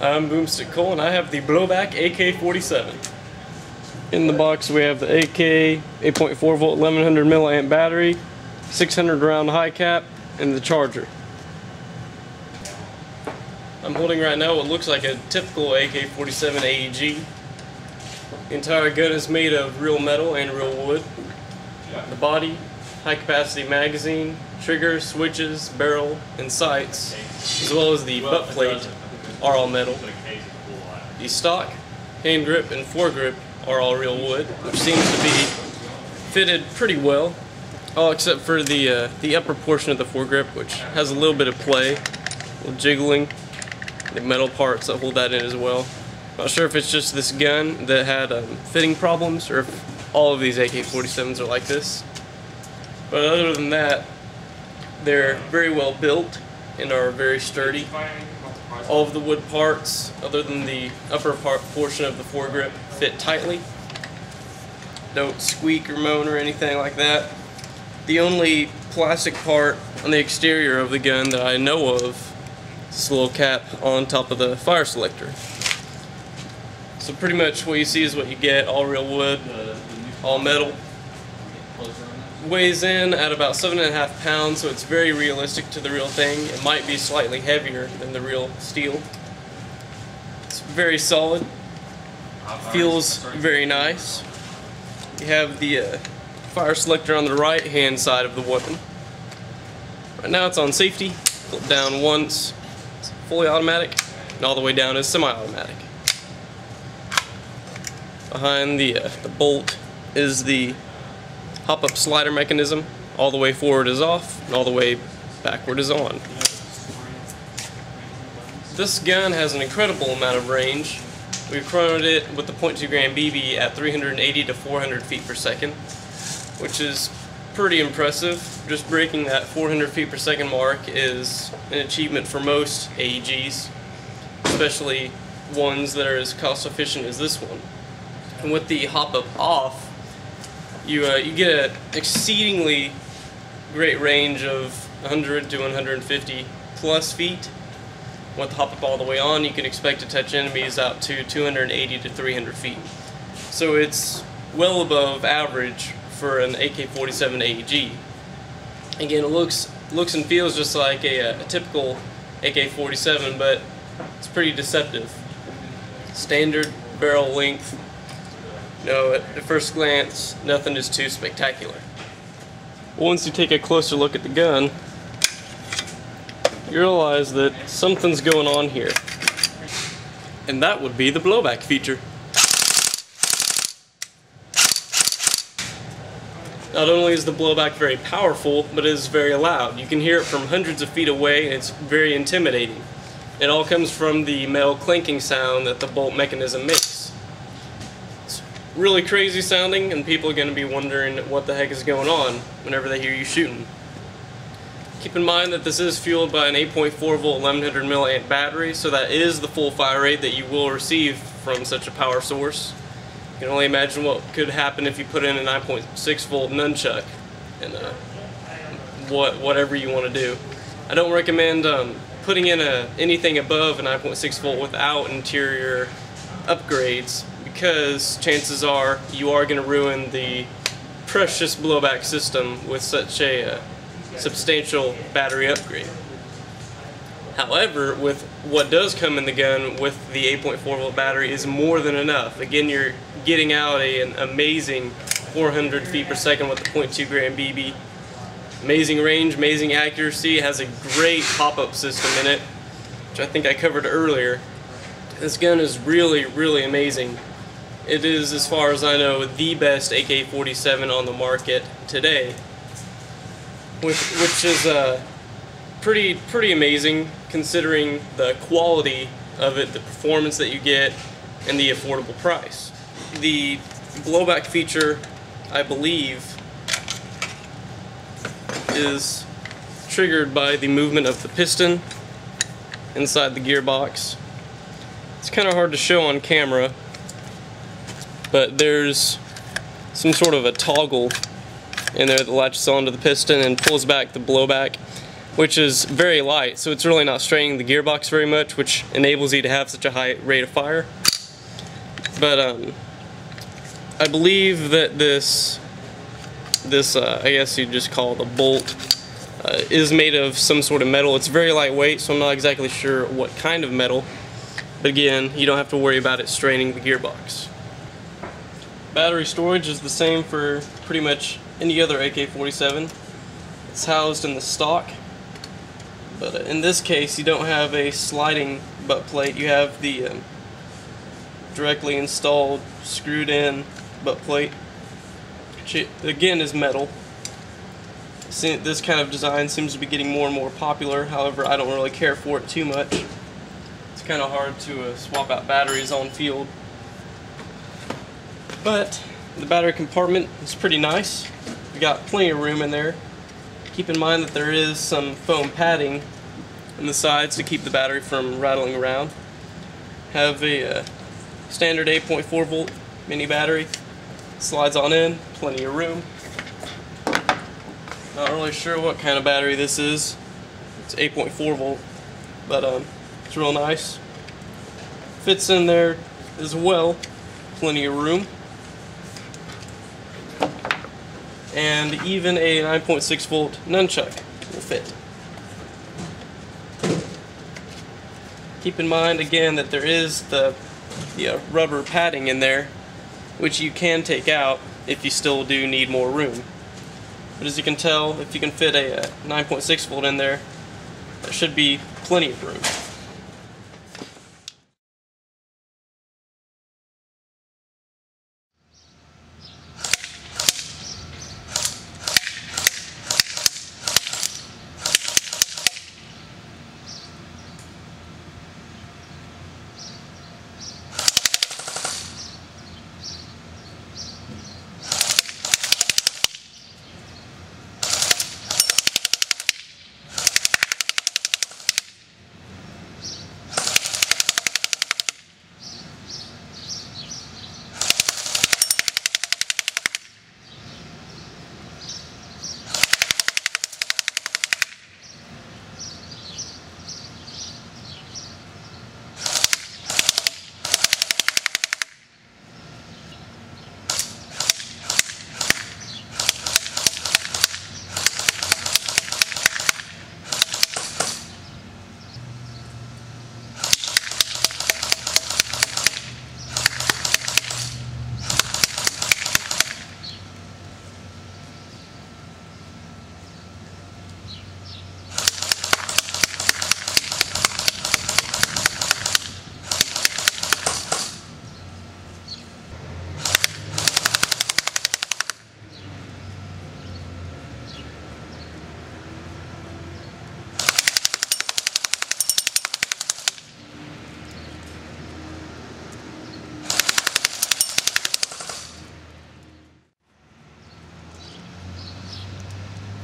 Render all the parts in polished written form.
I'm Boomstick Cole, and I have the blowback AK-47. In the box we have the AK 8.4 volt 1100 milliamp battery, 600 round high cap, and the charger. I'm holding right now what looks like a typical AK-47 AEG. The entire gun is made of real metal and real wood. The body, high capacity magazine, trigger, switches, barrel, and sights, as well as the butt plate, are all metal. The stock, hand grip, and foregrip are all real wood, which seems to be fitted pretty well, all except for the upper portion of the foregrip, which has a little bit of play, a little jiggling, the metal parts that hold that in as well. Not sure if it's just this gun that had fitting problems, or if all of these AK-47s are like this. But other than that, they're very well built and are very sturdy. All of the wood parts, other than the upper portion of the foregrip, fit tightly. Don't squeak or moan or anything like that. The only plastic part on the exterior of the gun that I know of is this little cap on top of the fire selector. So pretty much what you see is what you get, all real wood, all metal. Weighs in at about 7.5 pounds, so it's very realistic to the real thing. It might be slightly heavier than the real steel. It's very solid. Feels very nice. You have the fire selector on the right hand side of the weapon. Right now it's on safety. Flip down once, it's fully automatic, and all the way down is semi-automatic. Behind the bolt is the hop-up slider mechanism. All the way forward is off, and all the way backward is on. This gun has an incredible amount of range. We've chronoed it with the .2 gram BB at 380 to 400 feet per second, which is pretty impressive. Just breaking that 400 feet per second mark is an achievement for most AEGs, especially ones that are as cost efficient as this one. And with the hop-up off, you get an exceedingly great range of 100 to 150 plus feet. With the hop-up all the way on, you can expect to touch enemies out to 280 to 300 feet. So it's well above average for an AK-47 AEG. Again, it looks and feels just like a typical AK-47, but it's pretty deceptive. Standard barrel length. At first glance, nothing is too spectacular. Once you take a closer look at the gun, you realize that something's going on here. And that would be the blowback feature. Not only is the blowback very powerful, but it is very loud. You can hear it from hundreds of feet away, and it's very intimidating. It all comes from the metal clanking sound that the bolt mechanism makes. Really crazy sounding, and people are going to be wondering what the heck is going on whenever they hear you shooting. Keep in mind that this is fueled by an 8.4 volt 1100 milliamp battery, so that is the full fire rate that you will receive from such a power source. You can only imagine what could happen if you put in a 9.6 volt nunchuck and whatever you want to do. I don't recommend putting in anything above a 9.6 volt without interior upgrades, because chances are you are going to ruin the precious blowback system with such a substantial battery upgrade. However, with what does come in the gun with the 8.4 volt battery is more than enough. Again, you're getting out an amazing 400 feet per second with the .2 gram BB. Amazing range, amazing accuracy. It has a great pop-up system in it, which I think I covered earlier. This gun is really, really amazing. It is, as far as I know, the best AK-47 on the market today, which is pretty amazing considering the quality of it, the performance that you get, and the affordable price. The blowback feature, I believe, is triggered by the movement of the piston inside the gearbox. It's kind of hard to show on camera, but there's some sort of a toggle in there that latches onto the piston and pulls back the blowback. which is very light, so it's really not straining the gearbox very much, which enables you to have such a high rate of fire. But I believe that this I guess you'd just call it a bolt, is made of some sort of metal. It's very lightweight, so I'm not exactly sure what kind of metal, but again, you don't have to worry about it straining the gearbox. Battery storage is the same for pretty much any other AK-47. It's housed in the stock, but in this case you don't have a sliding butt plate. You have the directly installed, screwed in butt plate, which again is metal. This kind of design seems to be getting more and more popular. However, I don't really care for it too much. It's kind of hard to swap out batteries on field. But the battery compartment is pretty nice. We got plenty of room in there. Keep in mind that there is some foam padding on the sides to keep the battery from rattling around. Have a standard 8.4 volt mini battery. Slides on in, plenty of room. Not really sure what kind of battery this is. It's 8.4 volt, but it's real nice. Fits in there as well, plenty of room. And even a 9.6 volt nunchuck will fit. Keep in mind again that there is the rubber padding in there, which you can take out if you still do need more room. But as you can tell, if you can fit a 9.6 volt in there, there should be plenty of room.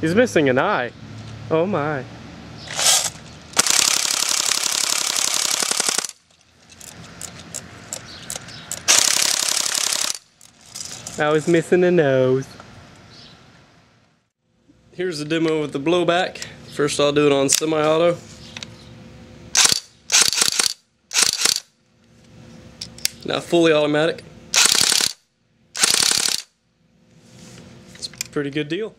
He's missing an eye. Oh my. Now he's missing a nose. Here's a demo of the blowback. First I'll do it on semi-auto. Now fully automatic. It's a pretty good deal.